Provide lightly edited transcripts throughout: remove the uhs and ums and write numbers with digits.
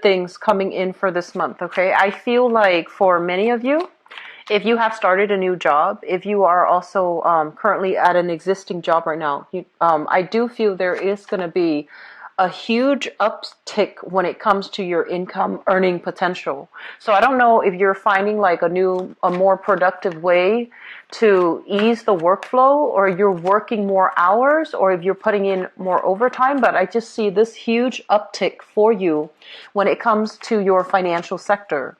things coming in for this month, okay? I feel like for many of you, if you have started a new job, if you are also currently at an existing job right now, I do feel there is going to be a huge uptick when it comes to your income earning potential. So I don't know if you're finding like a more productive way to ease the workflow, or you're working more hours, or if you're putting in more overtime, but I just see this huge uptick for you when it comes to your financial sector.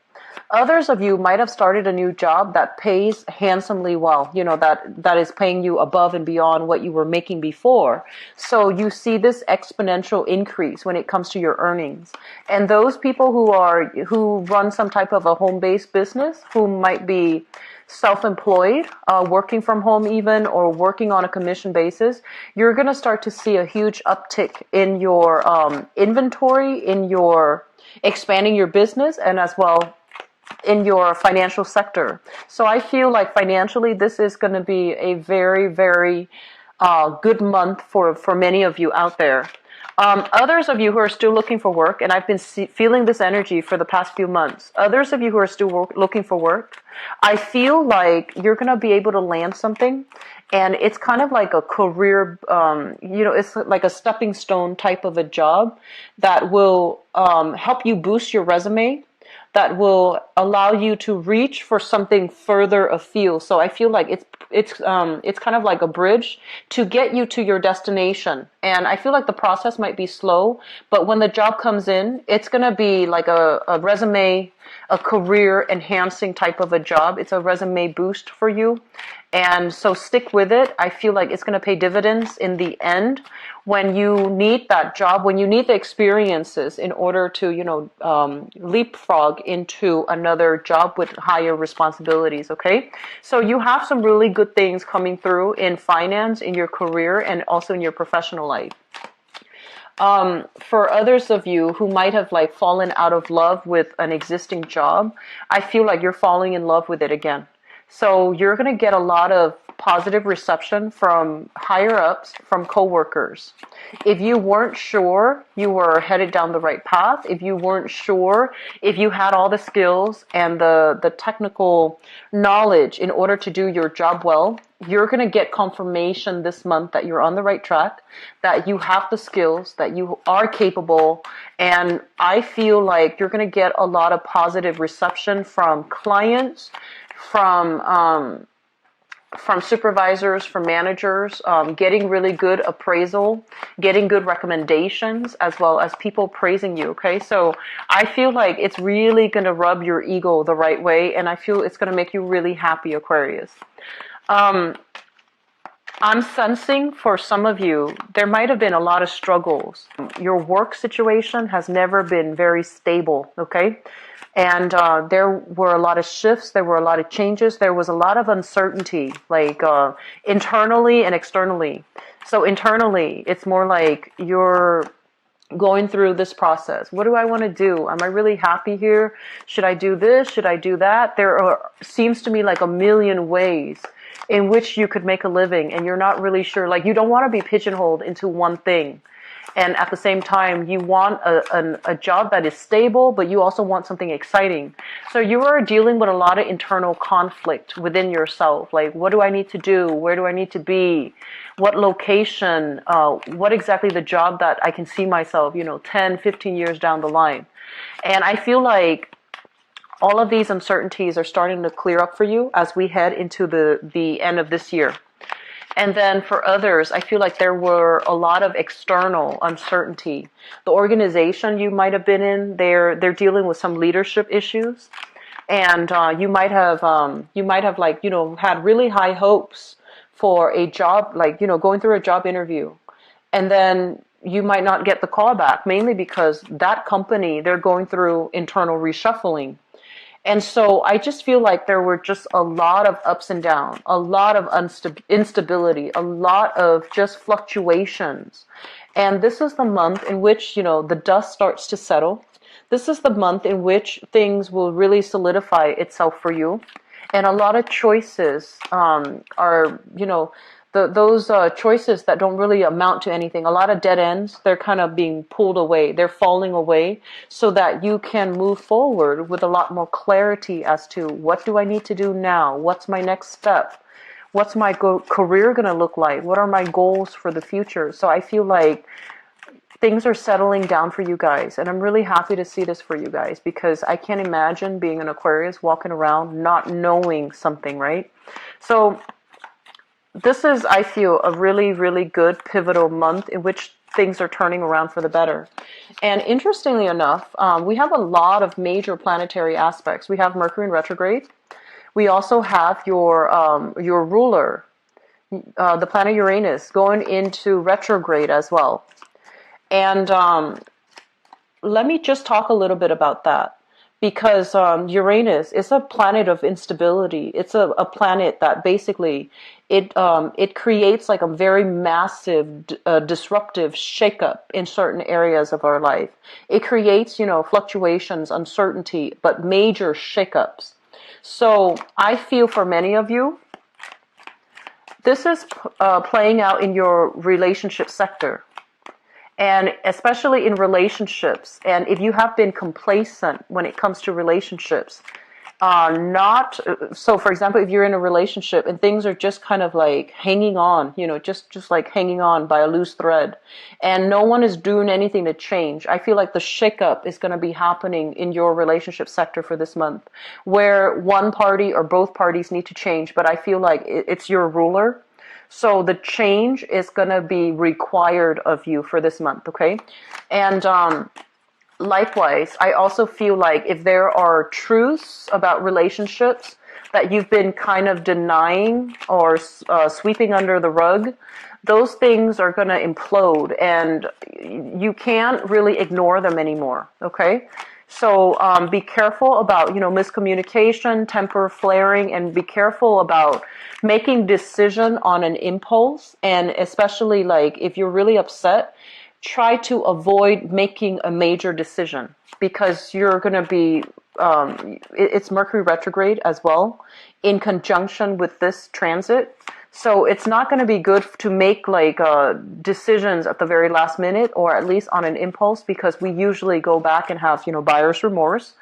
Others of you might have started a new job that pays handsomely well, that is paying you above and beyond what you were making before. So you see this exponential increase when it comes to your earnings. And those people who run some type of a home-based business, who might be self-employed, working from home even, or working on a commission basis, you're going to start to see a huge uptick in your inventory, in your expanding your business, and as well in your financial sector. So I feel like financially, this is going to be a very, very good month for many of you out there. Others of you who are still looking for work, and I've been feeling this energy for the past few months. Others of you who are still looking for work, I feel like you're going to be able to land something, and it's kind of like a career, it's like a stepping stone type of a job that will help you boost your resume, that will allow you to reach for something further afield. So I feel like it's kind of like a bridge to get you to your destination. And I feel like the process might be slow, but when the job comes in, it's going to be like a resume, a career enhancing type of a job. It's a resume boost for you. And so stick with it. I feel like it's going to pay dividends in the end when you need that job, when you need the experiences in order to, leapfrog into another job with higher responsibilities, okay? So you have some really good things coming through in finance, in your career, and also in your professional life. For others of you who might have like fallen out of love with an existing job, I feel like you're falling in love with it again. So you're going to get a lot of positive reception from higher ups, from coworkers. If you weren't sure you were headed down the right path, if you weren't sure if you had all the skills and the technical knowledge in order to do your job well, you're going to get confirmation this month that you're on the right track, that you have the skills, that you are capable. And I feel like you're going to get a lot of positive reception from clients, from supervisors, from managers, getting really good appraisal, getting good recommendations, as well as people praising you, okay? So I feel like it's really going to rub your ego the right way, and I feel it's going to make you really happy, Aquarius. I'm sensing for some of you, there might have been a lot of struggles. Your work situation has never been very stable, okay? And there were a lot of shifts, there were a lot of changes, there was a lot of uncertainty, like internally and externally. So internally, it's more like you're going through this process. What do I want to do? Am I really happy here? Should I do this? Should I do that? Seems to me like a million ways in which you could make a living, and you're not really sure. Like, you don't want to be pigeonholed into one thing. And at the same time, you want a job that is stable, but you also want something exciting. So you are dealing with a lot of internal conflict within yourself. Like, what do I need to do? Where do I need to be? What location? What exactly the job that I can see myself, 10, 15 years down the line. And I feel like all of these uncertainties are starting to clear up for you as we head into the end of this year. And then for others, I feel like there were a lot of external uncertainty. The organization you might have been in, they're dealing with some leadership issues, and you might have had really high hopes for a job, like going through a job interview, and then you might not get the call back, mainly because that company, they're going through internal reshuffling. And so I just feel like there were just a lot of ups and downs, a lot of instability, a lot of just fluctuations. And this is the month in which, the dust starts to settle. This is the month in which things will really solidify itself for you. And a lot of choices are, those choices that don't really amount to anything, a lot of dead ends, they're kind of being pulled away. They're falling away so that you can move forward with a lot more clarity as to what do I need to do now? What's my next step? What's my career going to look like? What are my goals for the future? So I feel like things are settling down for you guys. And I'm really happy to see this for you guys because I can't imagine being an Aquarius walking around not knowing something, right? So this is, I feel, a really, really good pivotal month in which things are turning around for the better. And interestingly enough, we have a lot of major planetary aspects. We have Mercury in retrograde. We also have your ruler, the planet Uranus, going into retrograde as well. And let me just talk a little bit about that. Because Uranus is a planet of instability. It's a planet that basically it creates like a very massive disruptive shakeup in certain areas of our life. It creates, fluctuations, uncertainty, but major shakeups. So I feel for many of you, this is playing out in your relationship sector. And especially in relationships, and if you have been complacent when it comes to relationships, so for example, if you're in a relationship and things are just kind of like hanging on, just like hanging on by a loose thread, and no one is doing anything to change, I feel like the shakeup is going to be happening in your relationship sector for this month, where one party or both parties need to change, but I feel like it's your ruler. So the change is going to be required of you for this month, okay? And likewise, I also feel like if there are truths about relationships that you've been kind of denying or sweeping under the rug, those things are going to implode and you can't really ignore them anymore, okay? So be careful about, miscommunication, temper flaring, and be careful about making decision on an impulse. And especially like if you're really upset, try to avoid making a major decision because you're going to be, it's Mercury retrograde as well in conjunction with this transit. So it's not going to be good to make like decisions at the very last minute or at least on an impulse because we usually go back and have, buyer's remorse.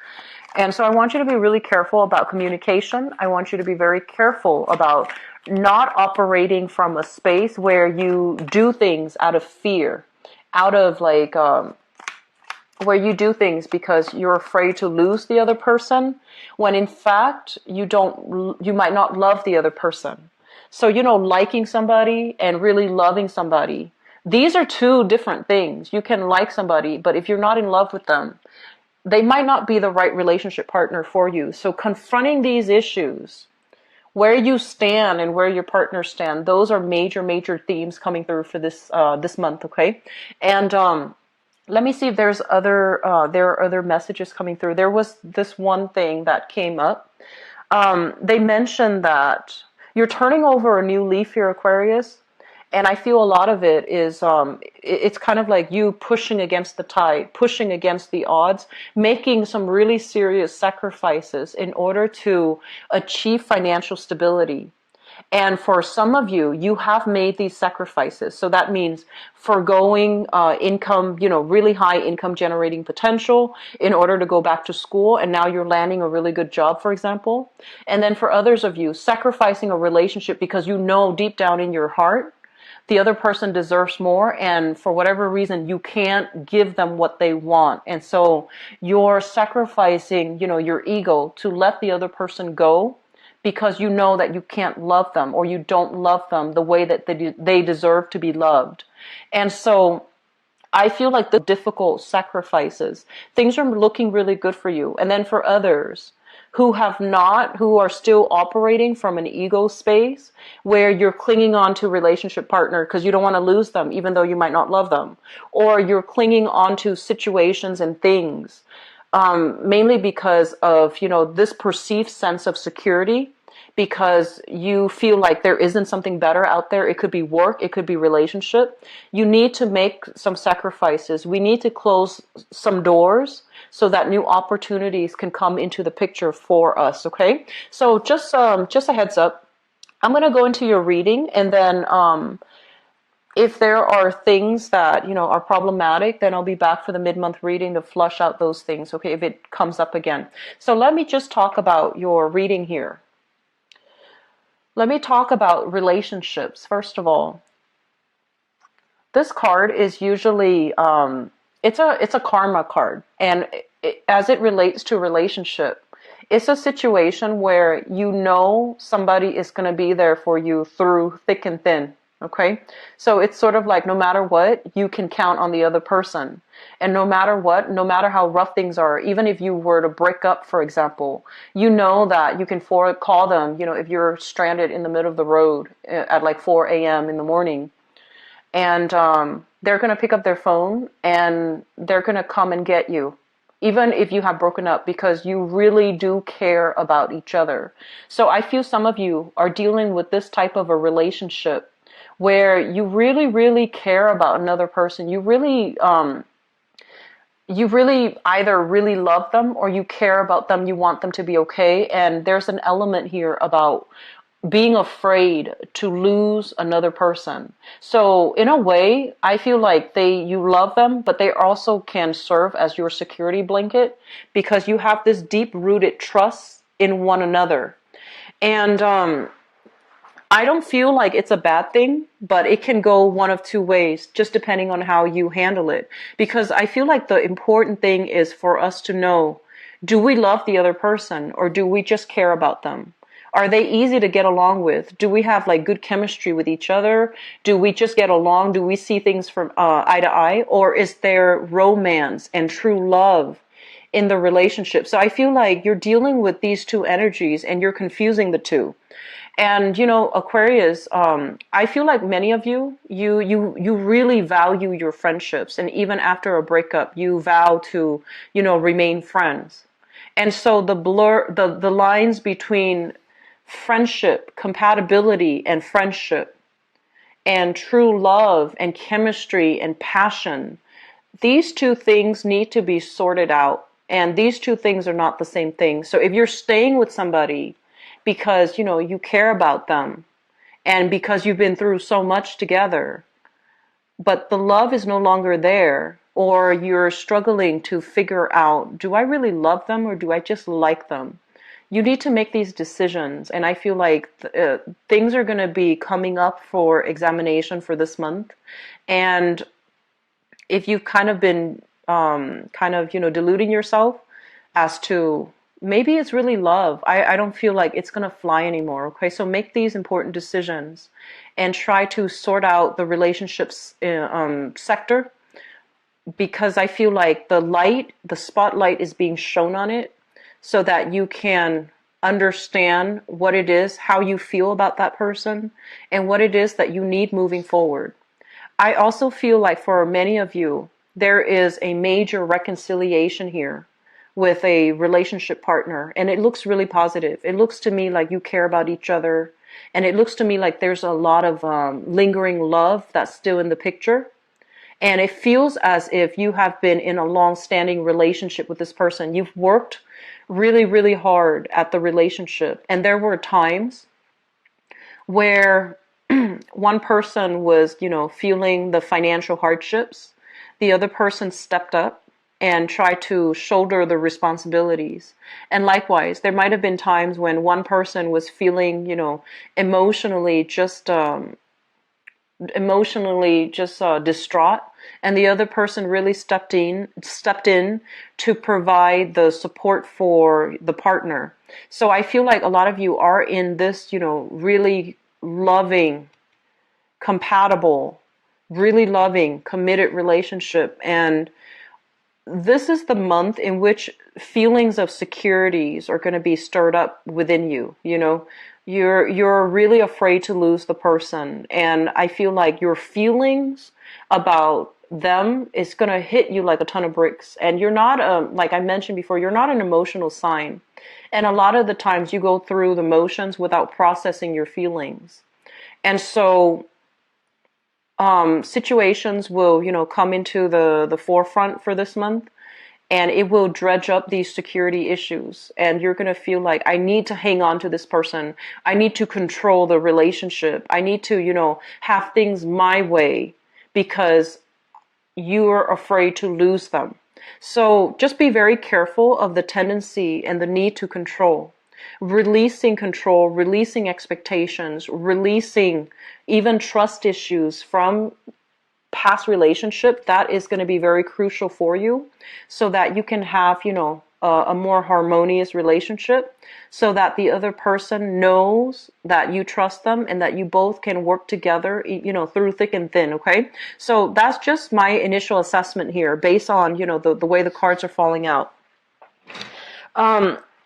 And so I want you to be really careful about communication. I want you to be very careful about not operating from a space where you do things out of fear, out of like, where you do things because you're afraid to lose the other person when in fact you might not love the other person. So, liking somebody and really loving somebody, these are two different things. You can like somebody, but if you're not in love with them, they might not be the right relationship partner for you. So confronting these issues, where you stand and where your partner stand, those are major, major themes coming through for this month, okay? And let me see if there are other messages coming through. There was this one thing that came up. They mentioned that you're turning over a new leaf here, Aquarius, and I feel a lot of it is, it's kind of like you pushing against the tide, pushing against the odds, making some really serious sacrifices in order to achieve financial stability. And for some of you, you have made these sacrifices. So that means foregoing income, really high income generating potential in order to go back to school. And now you're landing a really good job, for example. And then for others of you, sacrificing a relationship because deep down in your heart, the other person deserves more. And for whatever reason, you can't give them what they want. And so you're sacrificing, your ego to let the other person go, because you know that you can't love them or you don't love them the way that they deserve to be loved. And so I feel like the difficult sacrifices, things are looking really good for you. And then for others who are still operating from an ego space where you're clinging on to a relationship partner because you don't want to lose them even though you might not love them, or you're clinging on to situations and things mainly because of, this perceived sense of security, because you feel like there isn't something better out there. It could be work, it could be relationship. You need to make some sacrifices. We need to close some doors so that new opportunities can come into the picture for us, okay? So just a heads up. I'm going to go into your reading, and then if there are things that, are problematic, then I'll be back for the mid-month reading to flush out those things, okay, if it comes up again. So let me just talk about your reading here. Let me talk about relationships, first of all. This card is usually, it's a karma card. And as it relates to relationship, it's a situation where somebody is going to be there for you through thick and thin. Okay, so it's sort of like no matter what, you can count on the other person. And no matter what, no matter how rough things are, even if you were to break up, for example, you know that you can call them, if you're stranded in the middle of the road at like 4 a.m. in the morning. And they're going to pick up their phone and they're going to come and get you, even if you have broken up, because you really do care about each other. So I feel some of you are dealing with this type of a relationship where you really, really care about another person. You really either really love them or you care about them. You want them to be okay. And there's an element here about being afraid to lose another person. So in a way, I feel like you love them, but they also can serve as your security blanket because you have this deep rooted trust in one another. And I don't feel like it's a bad thing, but it can go one of two ways, just depending on how you handle it. Because I feel like the important thing is for us to know, do we love the other person or do we just care about them? Are they easy to get along with? Do we have like good chemistry with each other? Do we just get along? Do we see things from eye to eye? Or is there romance and true love in the relationship? So I feel like you're dealing with these two energies and you're confusing the two. And Aquarius, I feel like many of you really value your friendships, and even after a breakup, you vow to remain friends. And so the lines between friendship, compatibility, and friendship, and true love, and chemistry, and passion, these two things need to be sorted out. And these two things are not the same thing. So if you're staying with somebody because, you care about them and because you've been through so much together, but the love is no longer there, or you're struggling to figure out, do I really love them or do I just like them? You need to make these decisions. And I feel like things are going to be coming up for examination for this month. And if you've kind of been deluding yourself as to maybe it's really love, I don't feel like it's going to fly anymore. Okay, so make these important decisions and try to sort out the relationships sector, because I feel like the spotlight is being shown on it so that you can understand what it is, how you feel about that person, and what it is that you need moving forward. I also feel like for many of you, there is a major reconciliation here with a relationship partner, and it looks really positive. It looks to me like you care about each other, and it looks to me like there's a lot of lingering love that's still in the picture. And it feels as if you have been in a long-standing relationship with this person. You've worked really, really hard at the relationship, and there were times where one person was, feeling the financial hardships. The other person stepped up and tried to shoulder the responsibilities. And likewise, there might have been times when one person was feeling, emotionally just distraught, and the other person really stepped in to provide the support for the partner. So I feel like a lot of you are in this, really loving, compatible, really loving, committed relationship. And this is the month in which feelings of securities are going to be stirred up within you. You're really afraid to lose the person, and I feel like your feelings about them is going to hit you like a ton of bricks. And you're not, like I mentioned before, you're not an emotional sign, and a lot of the times you go through the motions without processing your feelings. And so situations will, come into the forefront for this month. and it will dredge up these security issues, and you're going to feel like, I need to hang on to this person, I need to control the relationship, I need to, have things my way, because you're afraid to lose them. So just be very careful of the tendency and the need to control. Releasing control, releasing expectations, releasing even trust issues from past relationship, that is going to be very crucial for you, so that you can have, a more harmonious relationship, so that the other person knows that you trust them and that you both can work together, through thick and thin. Okay. So that's just my initial assessment here based on, the way the cards are falling out.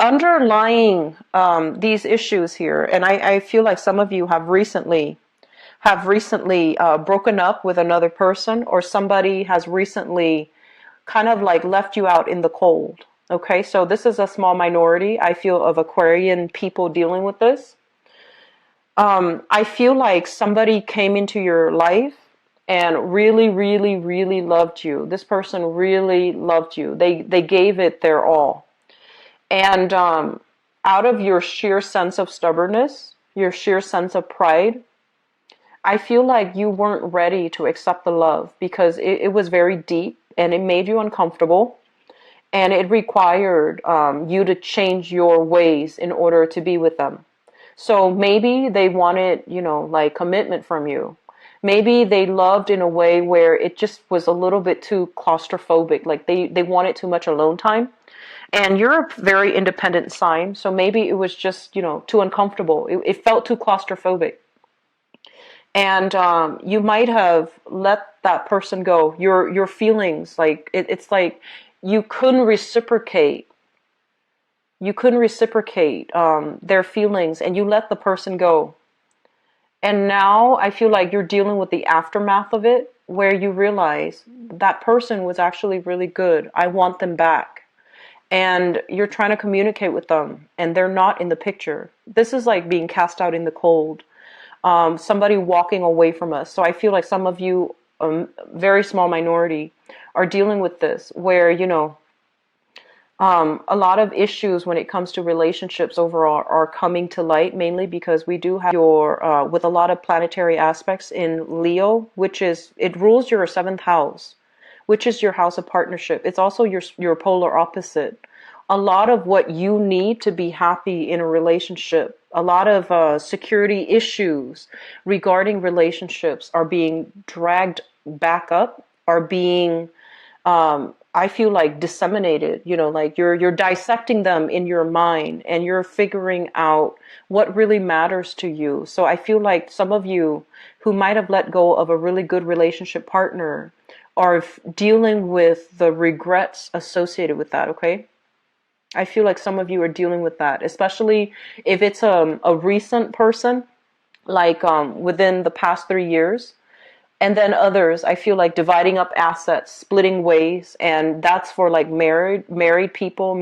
Underlying these issues here, and I feel like some of you have recently broken up with another person, or somebody has recently kind of like left you out in the cold. Okay, so this is a small minority, I feel, of Aquarian people dealing with this. I feel like somebody came into your life and really, really, really loved you. This person really loved you. They gave it their all. And out of your sheer sense of stubbornness, your sheer sense of pride, I feel like you weren't ready to accept the love, because it was very deep and it made you uncomfortable, and it required you to change your ways in order to be with them. So maybe they wanted, like commitment from you. Maybe they loved in a way where it just was a little bit too claustrophobic, like they wanted too much alone time. And you're a very independent sign, so maybe it was just, too uncomfortable. It felt too claustrophobic. And you might have let that person go. Your feelings, like it's like you couldn't reciprocate. You couldn't reciprocate their feelings, and you let the person go. And now I feel like you're dealing with the aftermath of it, where you realize that person was actually really good. I want them back. And you're trying to communicate with them, and they're not in the picture. This is like being cast out in the cold. Somebody walking away from us. So I feel like some of you, very small minority, are dealing with this, where, a lot of issues when it comes to relationships overall are coming to light, mainly because we do have with a lot of planetary aspects in Leo, it rules your 7th house, which is your house of partnership. It's also your polar opposite. A lot of what you need to be happy in a relationship, a lot of security issues regarding relationships are being dragged back up, are being, I feel like, disseminated. Like you're dissecting them in your mind, and you're figuring out what really matters to you. So I feel like some of you who might have let go of a really good relationship partner are dealing with the regrets associated with that. Okay. I feel like some of you are dealing with that, especially if it's a recent person, like within the past 3 years. And then others, I feel like dividing up assets, splitting ways, and that's for like married people,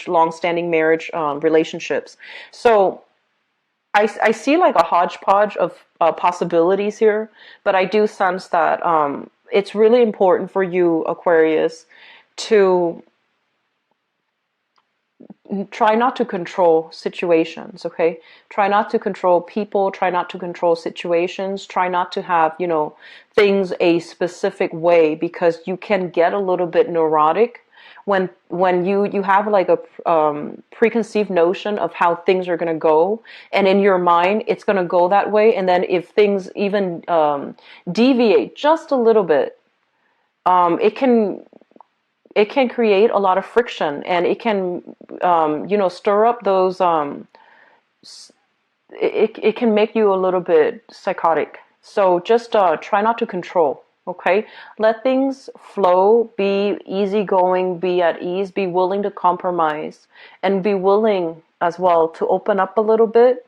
long-standing marriage relationships. So I see like a hodgepodge of possibilities here, but I do sense that it's really important for you, Aquarius, to try not to control situations. Okay, try not to control people, try not to control situations, try not to have, things a specific way, because you can get a little bit neurotic when you have like a preconceived notion of how things are going to go, and in your mind it's going to go that way, and then if things even deviate just a little bit, it can create a lot of friction, and it can, stir up those, it can make you a little bit psychotic. So just try not to control, okay? Let things flow, be easygoing, be at ease, be willing to compromise, and be willing as well to open up a little bit,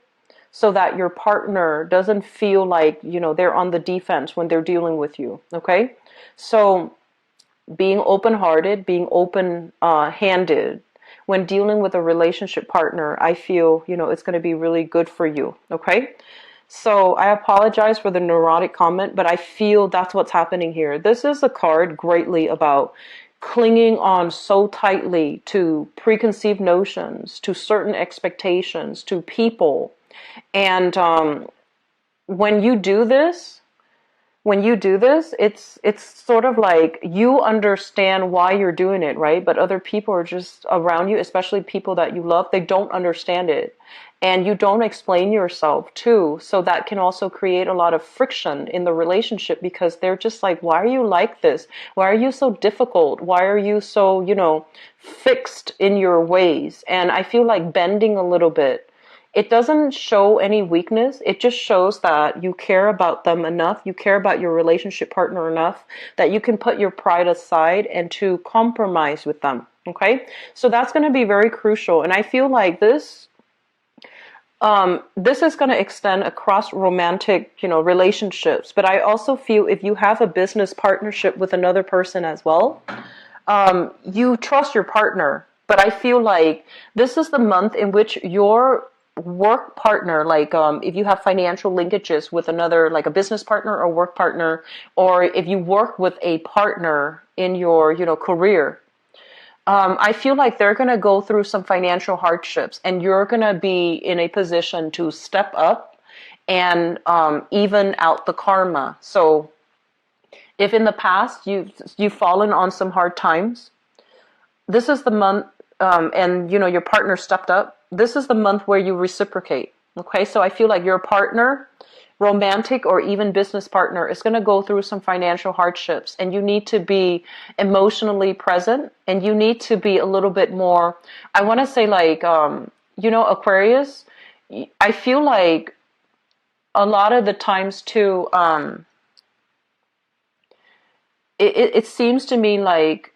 so that your partner doesn't feel like, they're on the defense when they're dealing with you, okay? So being open-hearted, being open-handed when dealing with a relationship partner, I feel, it's going to be really good for you, okay? So I apologize for the neurotic comment, but I feel that's what's happening here. This is a card greatly about clinging on so tightly to preconceived notions, to certain expectations, to people. And when you do this, it's sort of like you understand why you're doing it, right? But other people are just around you, especially people that you love, they don't understand it. And you don't explain yourself too. So that can also create a lot of friction in the relationship because they're just like, why are you like this? Why are you so difficult? Why are you so, fixed in your ways? And I feel like bending a little bit, it doesn't show any weakness. It just shows that you care about them enough, you care about your relationship partner enough that you can put your pride aside and to compromise with them. Okay? So that's going to be very crucial. And I feel like this is going to extend across romantic, relationships. But I also feel if you have a business partnership with another person as well, you trust your partner. But I feel like this is the month in which your work partner, like if you have financial linkages with another, like a business partner or work partner, or if you work with a partner in your, career, I feel like they're going to go through some financial hardships and you're going to be in a position to step up and even out the karma. So if in the past you've fallen on some hard times, this is the month, and your partner stepped up. This is the month where you reciprocate. Okay, so I feel like your partner, romantic or even business partner, is going to go through some financial hardships, and you need to be emotionally present, and you need to be a little bit more. I want to say, like, Aquarius. I feel like a lot of the times too. It seems to me like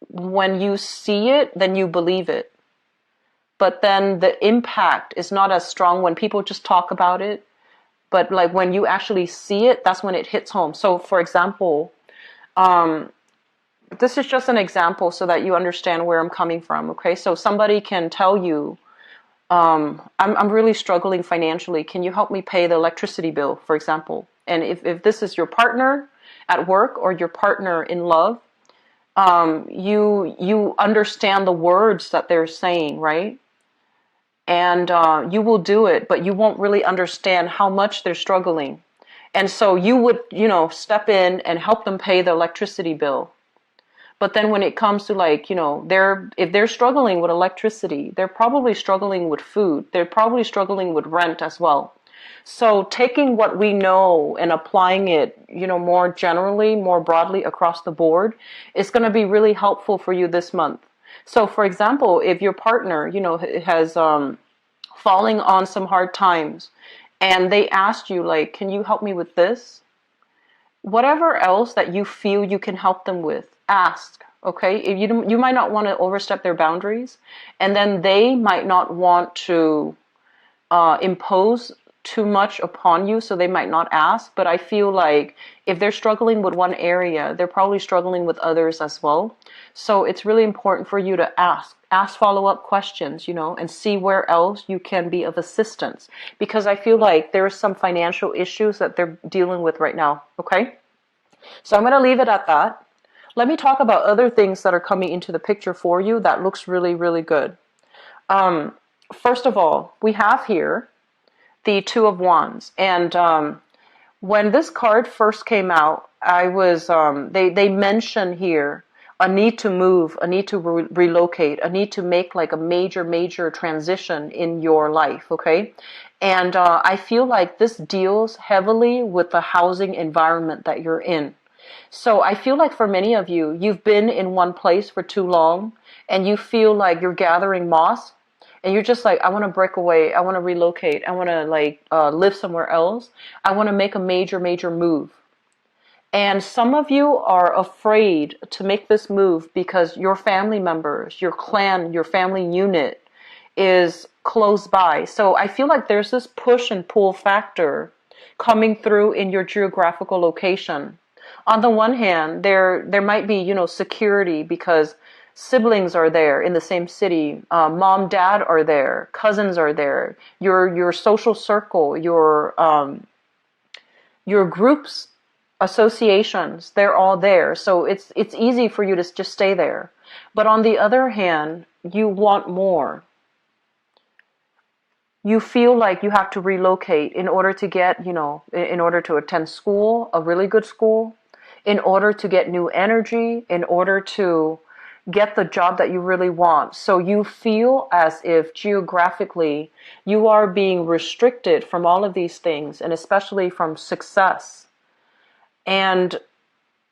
when you see it, then you believe it. But then the impact is not as strong when people just talk about it. But like when you actually see it, that's when it hits home. So for example, this is just an example so that you understand where I'm coming from. Okay, so somebody can tell you, I'm really struggling financially. Can you help me pay the electricity bill, for example? And if this is your partner at work or your partner in love, you understand the words that they're saying, right? And you will do it, but you won't really understand how much they're struggling. And so you would, step in and help them pay the electricity bill. But then when it comes to like, if they're struggling with electricity, they're probably struggling with food. They're probably struggling with rent as well. So taking what we know and applying it, more generally, more broadly across the board is going to be really helpful for you this month. So for example, if your partner, has falling on some hard times and they asked you like, can you help me with this? Whatever else that you feel you can help them with, ask. Okay, if you might not want to overstep their boundaries, and then they might not want to impose too much upon you, so they might not ask. But I feel like if they're struggling with one area, they're probably struggling with others as well. So it's really important for you to ask follow-up questions, and see where else you can be of assistance, because I feel like there are some financial issues that they're dealing with right now. Okay, so I'm going to leave it at that. Let me talk about other things that are coming into the picture for you that looks really, really good. First of all, we have here the Two of Wands. And when this card first came out, I was, they mention here a need to move, a need to relocate, a need to make like a major transition in your life, okay? And I feel like this deals heavily with the housing environment that you're in. So I feel like for many of you, you've been in one place for too long and you feel like you're gathering moss. And you're just like, I want to break away. I want to relocate. I want to live somewhere else. I want to make a major move. And some of you are afraid to make this move because your family members, your clan, your family unit is close by. So I feel like there's this push and pull factor coming through in your geographical location. On the one hand, there might be, security because siblings are there in the same city, mom, dad are there, cousins are there, your social circle, your groups associations, they're all there. So it's easy for you to just stay there. But on the other hand, you want more. You feel like you have to relocate in order to get, in order to attend school, a really good school, in order to get new energy, in order to get the job that you really want. So you feel as if geographically you are being restricted from all of these things, and especially from success. And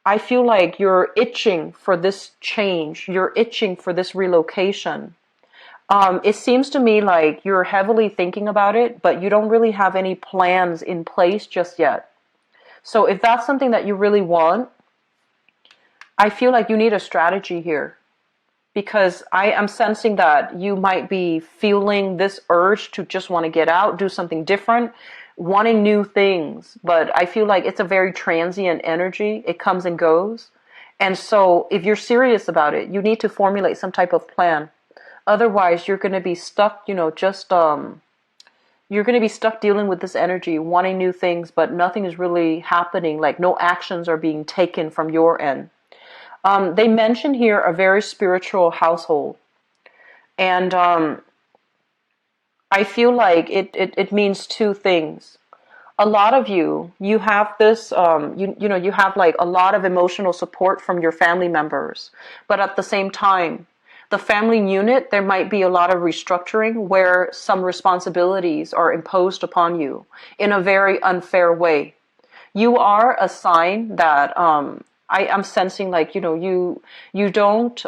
I feel like you're itching for this change. You're itching for this relocation. It seems to me like you're heavily thinking about it, but you don't really have any plans in place just yet. So if that's something that you really want, I feel like you need a strategy here, because I am sensing that you might be feeling this urge to just want to get out, do something different, wanting new things. But I feel like it's a very transient energy. It comes and goes. And so if you're serious about it, you need to formulate some type of plan. Otherwise, you're going to be stuck, you're going to be stuck dealing with this energy, wanting new things, but nothing is really happening. Like no actions are being taken from your end. They mention here a very spiritual household. And I feel like it means two things. A lot of you have this, you have like a lot of emotional support from your family members. But at the same time, the family unit, there might be a lot of restructuring where some responsibilities are imposed upon you in a very unfair way. You are a sign that I am sensing like, you don't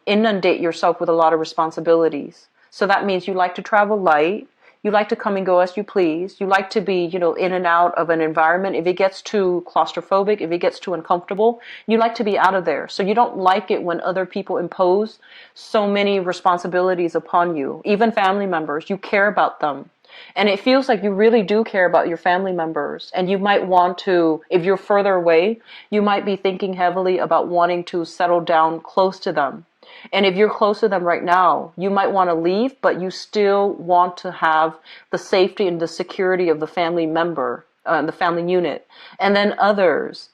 inundate yourself with a lot of responsibilities. So that means you like to travel light. You like to come and go as you please. You like to be, in and out of an environment. If it gets too claustrophobic, if it gets too uncomfortable, you like to be out of there. So you don't like it when other people impose so many responsibilities upon you. Even family members, you care about them. And it feels like you really do care about your family members. And you might want to, if you're further away, you might be thinking heavily about wanting to settle down close to them. And if you're close to them right now, you might want to leave, but you still want to have the safety and the security of the family member, the family unit. And then others,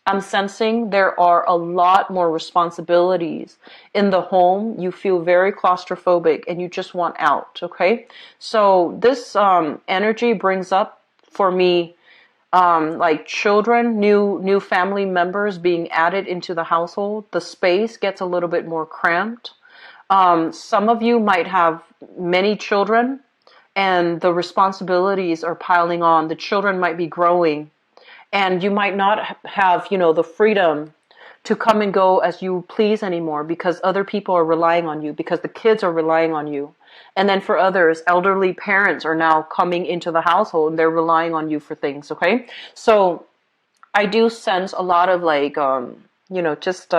I'm sensing there are a lot more responsibilities in the home. You feel very claustrophobic and you just want out, okay? So this energy brings up for me like children, new family members being added into the household. The space gets a little bit more cramped. Some of you might have many children and the responsibilities are piling on. The children might be growing and you might not have, the freedom to come and go as you please anymore because other people are relying on you, because the kids are relying on you. And then for others, elderly parents are now coming into the household and they're relying on you for things, okay? So I do sense a lot of like, just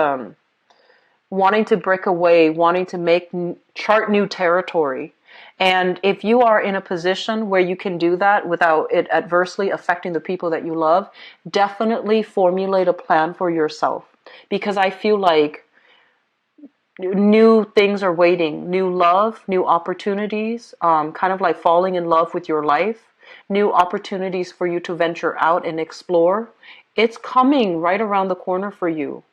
wanting to break away, wanting to chart new territory. And if you are in a position where you can do that without it adversely affecting the people that you love, definitely formulate a plan for yourself. Because I feel like new things are waiting, new love, new opportunities, kind of like falling in love with your life, new opportunities for you to venture out and explore. It's coming right around the corner for you.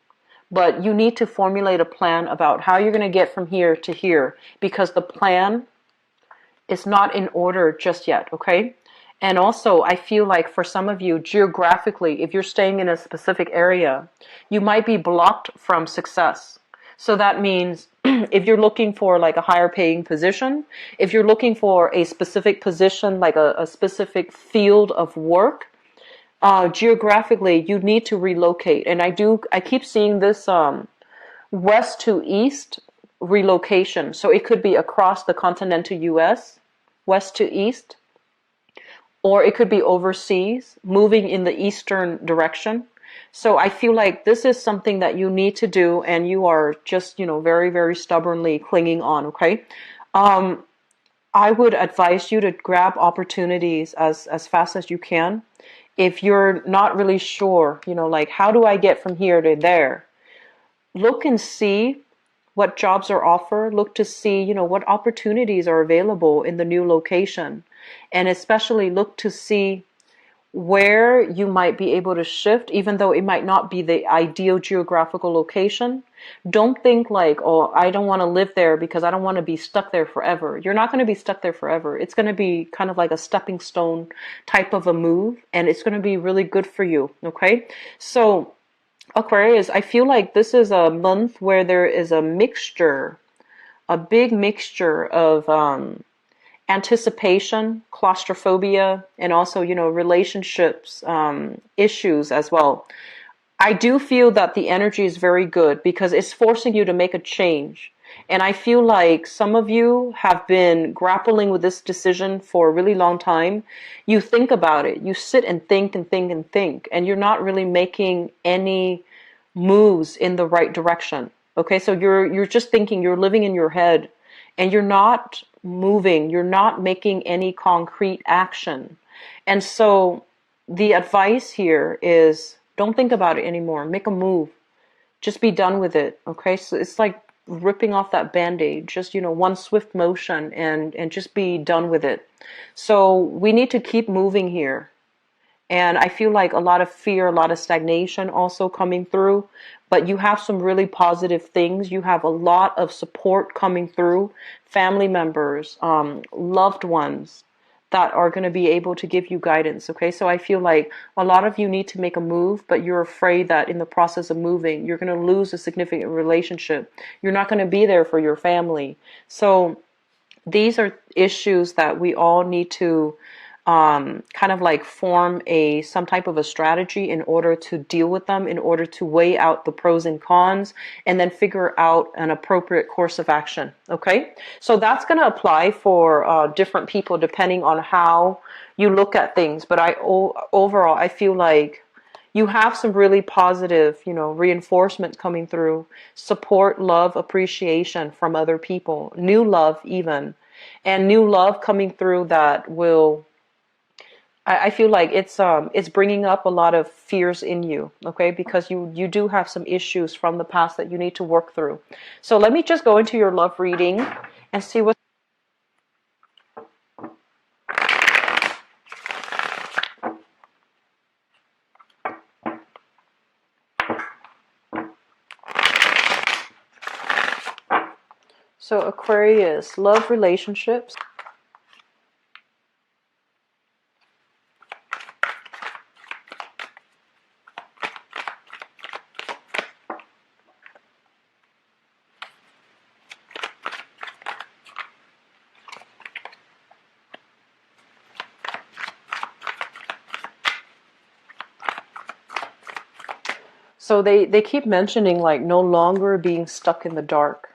But you need to formulate a plan about how you're going to get from here to here, because the plan is not in order just yet, okay? And also, I feel like for some of you, geographically, if you're staying in a specific area, you might be blocked from success. So that means if you're looking for like a higher paying position, if you're looking for a specific position, like a specific field of work, geographically, you need to relocate. And I keep seeing this west to east relocation. So it could be across the continental US, west to east, or it could be overseas, moving in the eastern direction. So I feel like this is something that you need to do, and you are just, very, very stubbornly clinging on, okay? I would advise you to grab opportunities as fast as you can. If you're not really sure, like, how do I get from here to there? Look and see what jobs are offered. Look to see, what opportunities are available in the new location. And especially look to see where you might be able to shift, even though it might not be the ideal geographical location. Don't think like, oh, I don't want to live there because I don't want to be stuck there forever. You're not going to be stuck there forever. It's going to be kind of like a stepping stone type of a move, and it's going to be really good for you. Okay. So Aquarius, I feel like this is a month where there is a mixture, a big mixture of anticipation, claustrophobia, and also, relationships issues as well. I do feel that the energy is very good because it's forcing you to make a change. And I feel like some of you have been grappling with this decision for a really long time. You think about it. You sit and think and think and think, and you're not really making any moves in the right direction. Okay, so you're just thinking, you're living in your head, and you're not moving, you're not making any concrete action. And so the advice here is don't think about it anymore. Make a move. Just be done with it. Okay, so it's like ripping off that band-aid, just one swift motion, and just be done with it. So we need to keep moving here. And I feel like a lot of fear, a lot of stagnation also coming through. But you have some really positive things. You have a lot of support coming through. Family members, loved ones that are going to be able to give you guidance. Okay, so I feel like a lot of you need to make a move, but you're afraid that in the process of moving, you're going to lose a significant relationship. You're not going to be there for your family. So these are issues that we all need to kind of like form some type of a strategy in order to deal with them, in order to weigh out the pros and cons, and then figure out an appropriate course of action. Okay, so that's going to apply for different people depending on how you look at things. But overall, I feel like you have some really positive, reinforcement coming through, support, love, appreciation from other people, new love even, and new love coming through that will, I feel like it's bringing up a lot of fears in you, okay? Because you do have some issues from the past that you need to work through. So let me just go into your love reading and see what. So Aquarius, love, relationships. So they keep mentioning like no longer being stuck in the dark,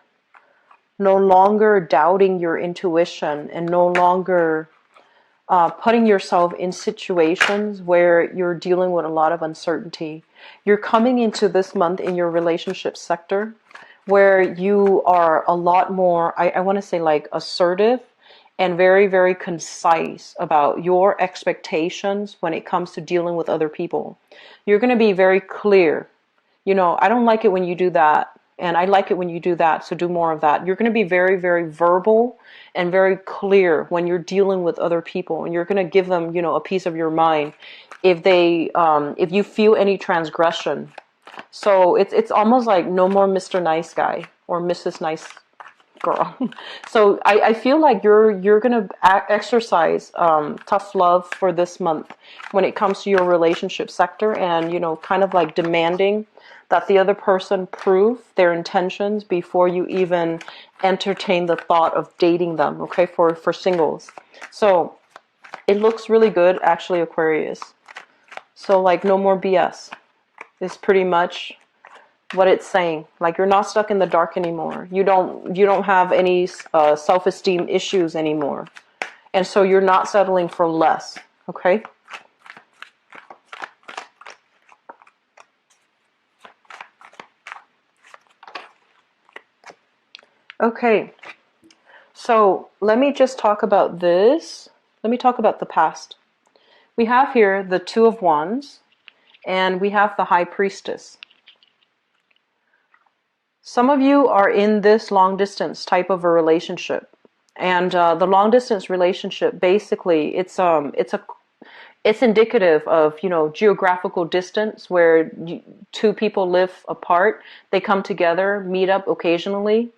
no longer doubting your intuition, and no longer putting yourself in situations where you're dealing with a lot of uncertainty. You're coming into this month in your relationship sector where you are a lot more, I want to say like assertive and very, very concise about your expectations when it comes to dealing with other people. You're going to be very clear. I don't like it when you do that, and I like it when you do that, so do more of that. You're going to be very, very verbal and very clear when you're dealing with other people, and you're going to give them, a piece of your mind if you feel any transgression. So it's almost like no more Mr. Nice Guy or Mrs. Nice Girl. So I feel like you're going to exercise tough love for this month when it comes to your relationship sector, and kind of like demanding that the other person prove their intentions before you even entertain the thought of dating them, okay, for singles. So it looks really good, actually, Aquarius. So like no more BS is pretty much what it's saying. Like you're not stuck in the dark anymore. You don't have any self-esteem issues anymore. And so you're not settling for less, okay? Okay, so let me just talk about this. Let me talk about the past. We have here the Two of Wands, and we have the High Priestess. Some of you are in this long distance type of a relationship, and the long distance relationship, basically, it's It's indicative of, geographical distance where two people live apart. They come together, meet up occasionally,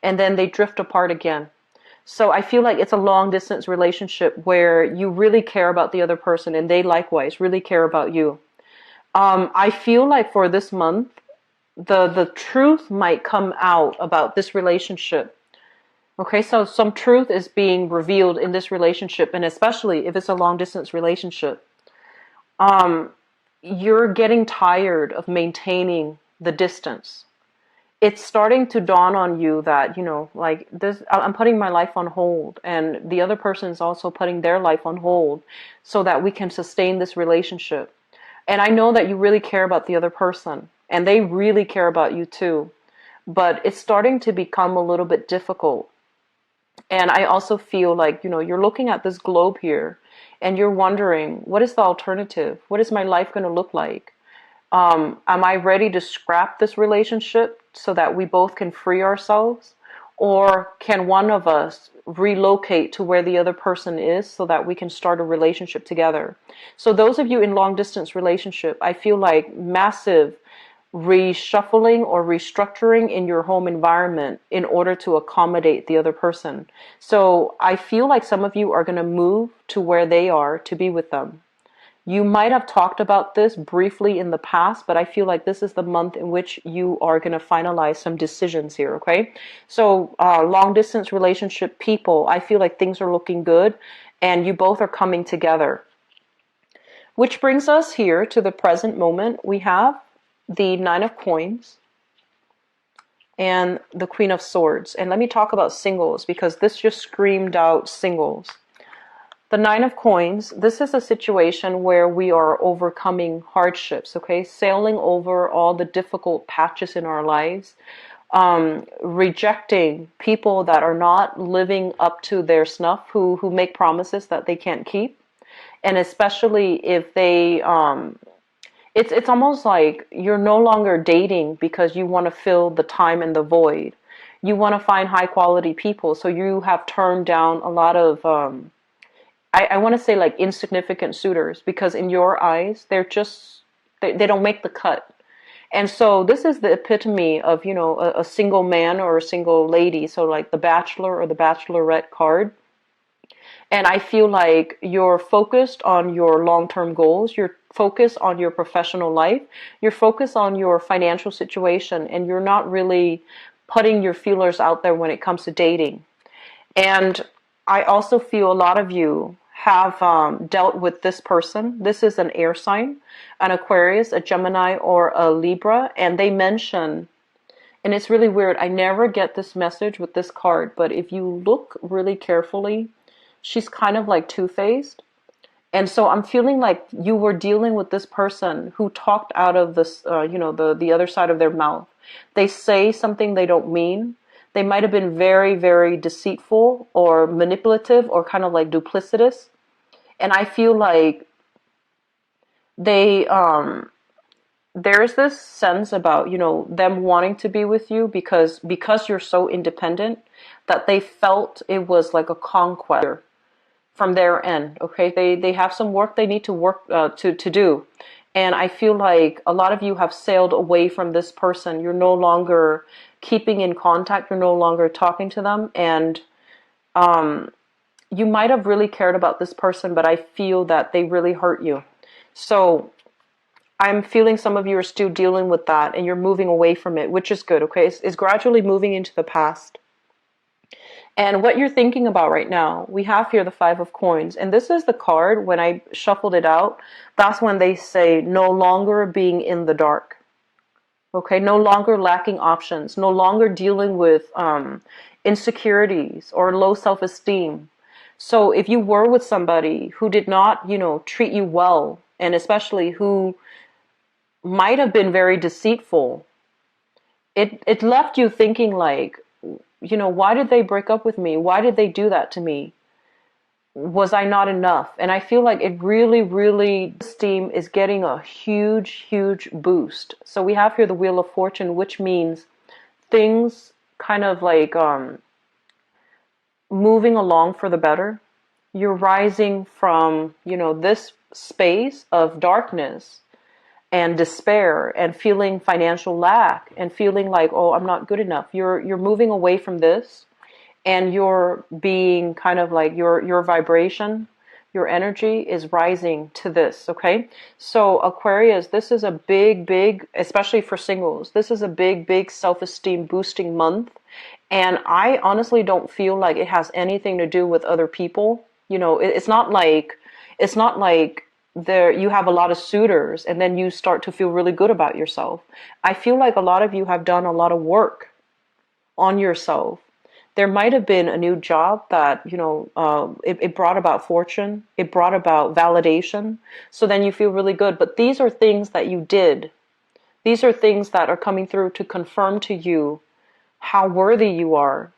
and then they drift apart again. So I feel like it's a long distance relationship where you really care about the other person and they likewise really care about you. I feel like for this month, the truth might come out about this relationship. Okay, so some truth is being revealed in this relationship, and especially if it's a long distance relationship. Um, you're getting tired of maintaining the distance. It's starting to dawn on you that, like this, I'm putting my life on hold, and the other person is also putting their life on hold so that we can sustain this relationship. And I know that you really care about the other person, and they really care about you too. But it's starting to become a little bit difficult. And I also feel like, you're looking at this globe here and you're wondering, what is the alternative? What is my life going to look like? Am I ready to scrap this relationship so that we both can free ourselves? Or can one of us relocate to where the other person is so that we can start a relationship together? So those of you in long distance relationship, I feel like massive reshuffling or restructuring in your home environment in order to accommodate the other person. So I feel like some of you are going to move to where they are to be with them. You might have talked about this briefly in the past, but I feel like this is the month in which you are going to finalize some decisions here, okay? So long distance relationship people, I feel like things are looking good and you both are coming together. Which brings us here to the present moment. We have the Nine of Coins and the Queen of Swords. And let me talk about singles because this just screamed out singles. The Nine of Coins, this is a situation where we are overcoming hardships, okay? Sailing over all the difficult patches in our lives, rejecting people that are not living up to their snuff, who make promises that they can't keep. And especially if they, it's almost like you're no longer dating because you want to fill the time and the void. You want to find high quality people, so you have turned down a lot of, I want to say like insignificant suitors because in your eyes, they don't make the cut. And so this is the epitome of, a single man or a single lady. So like the Bachelor or the Bachelorette card. And I feel like you're focused on your long-term goals. You're focused on your professional life. You're focused on your financial situation. And you're not really putting your feelers out there when it comes to dating. And I also feel a lot of you have dealt with this person. This is an air sign, an Aquarius, a Gemini, or a Libra. And they mention, and it's really weird, I never get this message with this card, but if you look really carefully, she's kind of like two-faced. And so I'm feeling like you were dealing with this person who talked out of this, the other side of their mouth. They say something they don't mean. They might have been very, very deceitful or manipulative or kind of like duplicitous. And I feel like there's this sense about, them wanting to be with you because you're so independent that they felt it was like a conquest from their end. Okay, they have some work they need to work to do, and I feel like a lot of you have sailed away from this person. You're no longer keeping in contact. You're no longer talking to them, and you might have really cared about this person, but I feel that they really hurt you. So I'm feeling some of you are still dealing with that, and you're moving away from it, which is good. Okay, it's gradually moving into the past. And what you're thinking about right now, we have here the Five of Coins. And this is the card, when I shuffled it out, that's when they say no longer being in the dark. Okay, no longer lacking options, no longer dealing with insecurities or low self-esteem. So if you were with somebody who did not, treat you well, and especially who might have been very deceitful, it left you thinking like, why did they break up with me? Why did they do that to me? Was I not enough? And I feel like it really, really, esteem is getting a huge, huge boost. So we have here the Wheel of Fortune, which means things kind of like moving along for the better. You're rising from, this space of darkness and despair and feeling financial lack and feeling like, oh, I'm not good enough. You're moving away from this, and you're being kind of like your vibration, your energy is rising to this, okay? So Aquarius, this is a big, especially for singles, this is a big self-esteem boosting month. And I honestly don't feel like it has anything to do with other people. It's not like there you have a lot of suitors and then you start to feel really good about yourself. I feel like a lot of you have done a lot of work on yourself. There might have been a new job that, it brought about fortune, it brought about validation. So then you feel really good. But these are things that you did. These are things that are coming through to confirm to you how worthy you are.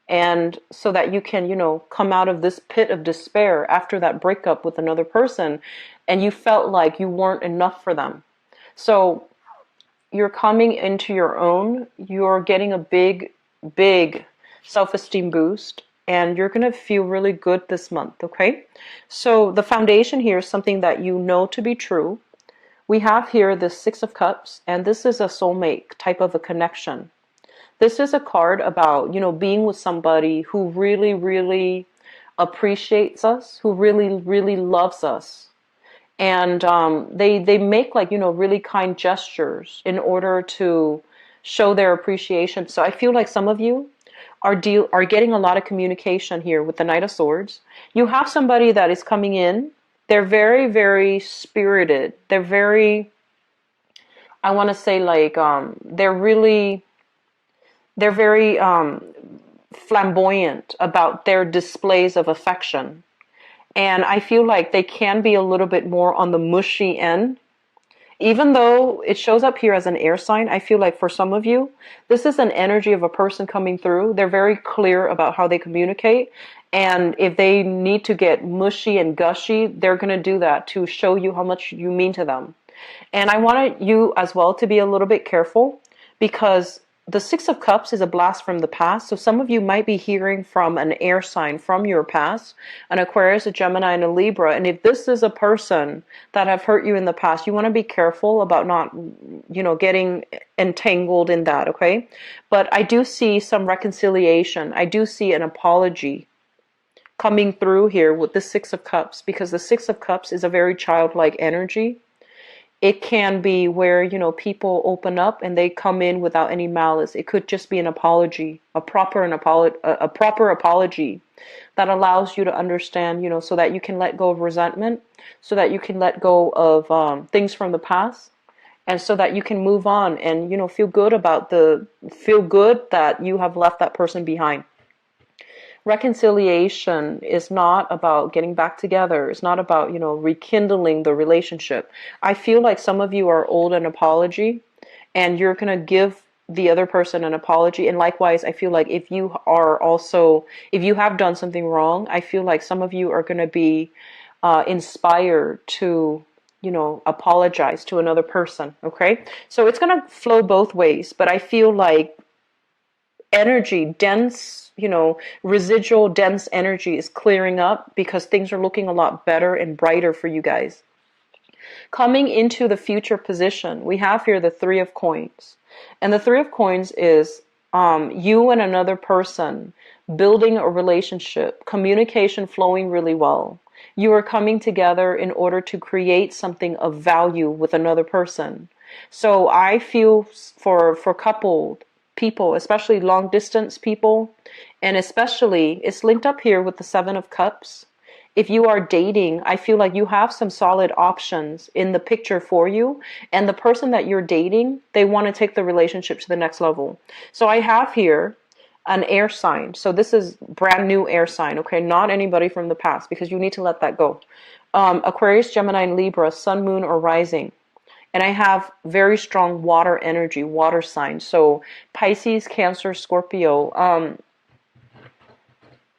And so that you can, come out of this pit of despair after that breakup with another person and you felt like you weren't enough for them. So you're coming into your own, you're getting a big self-esteem boost, and you're going to feel really good this month, okay? So the foundation here is something that you know to be true. We have here the Six of Cups, and this is a soulmate type of a connection. This is a card about, being with somebody who really appreciates us, who really loves us. And they make like, really kind gestures in order to show their appreciation. So I feel like some of you are getting a lot of communication here with the Knight of Swords. You have somebody that is coming in. They're very spirited. They're very, I want to say like, they're very flamboyant about their displays of affection. And I feel like they can be a little bit more on the mushy end. Even though it shows up here as an air sign, I feel like for some of you, this is an energy of a person coming through. They're very clear about how they communicate. And if they need to get mushy and gushy, they're going to do that to show you how much you mean to them. And I wanted you as well to be a little bit careful, because the Six of Cups is a blast from the past. So some of you might be hearing from an air sign from your past, an Aquarius, a Gemini, and a Libra. And if this is a person that have hurt you in the past, you want to be careful about not, getting entangled in that, okay? But I do see some reconciliation. I do see an apology coming through here with the Six of Cups, because the Six of Cups is a very childlike energy. It can be where, people open up and they come in without any malice. It could just be an apology, a proper apology that allows you to understand, so that you can let go of resentment, so that you can let go of things from the past, and so that you can move on and, feel good that you have left that person behind. Reconciliation is not about getting back together. It's not about, rekindling the relationship. I feel like some of you are owed an apology and you're going to give the other person an apology. And likewise, I feel like if you have done something wrong, I feel like some of you are going to be inspired to, apologize to another person. Okay. So it's going to flow both ways, but I feel like energy, dense, residual dense energy is clearing up because things are looking a lot better and brighter for you guys. Coming into the future position, we have here the Three of Coins. And the Three of Coins is you and another person building a relationship, communication flowing really well. You are coming together in order to create something of value with another person. So I feel for coupled people, especially long distance people, and especially it's linked up here with the Seven of Cups. If you are dating, I feel like you have some solid options in the picture for you, and the person that you're dating, they want to take the relationship to the next level. So I have here an air sign. So this is brand new air sign, okay? Not anybody from the past, because you need to let that go. Aquarius, Gemini, and Libra, Sun, Moon, or Rising. And I have very strong water energy, water signs. So Pisces, Cancer, Scorpio.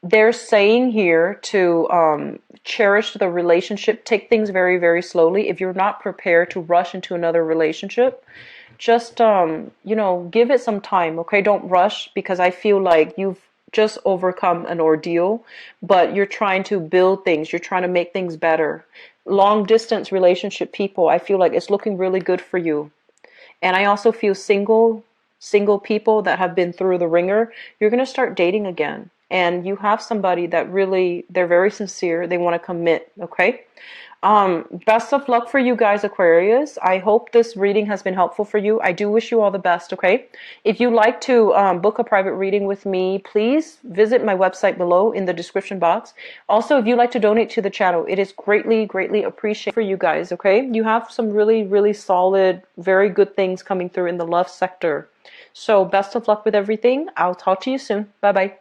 They're saying here to cherish the relationship. Take things very slowly. If you're not prepared to rush into another relationship, just, give it some time, okay? Don't rush, because I feel like you've just overcome an ordeal, but you're trying to build things. You're trying to make things better. Long distance relationship people, I feel like it's looking really good for you. And I also feel single people that have been through the ringer, you're going to start dating again. And you have somebody that really, they're very sincere. They want to commit, okay? Best of luck for you guys, Aquarius. I hope this reading has been helpful for you. I do wish you all the best, okay? If you'd like to book a private reading with me, please visit my website below in the description box. Also, if you'd like to donate to the channel, it is greatly, greatly appreciated for you guys, okay? You have some really, really solid, very good things coming through in the love sector. So best of luck with everything. I'll talk to you soon. Bye-bye.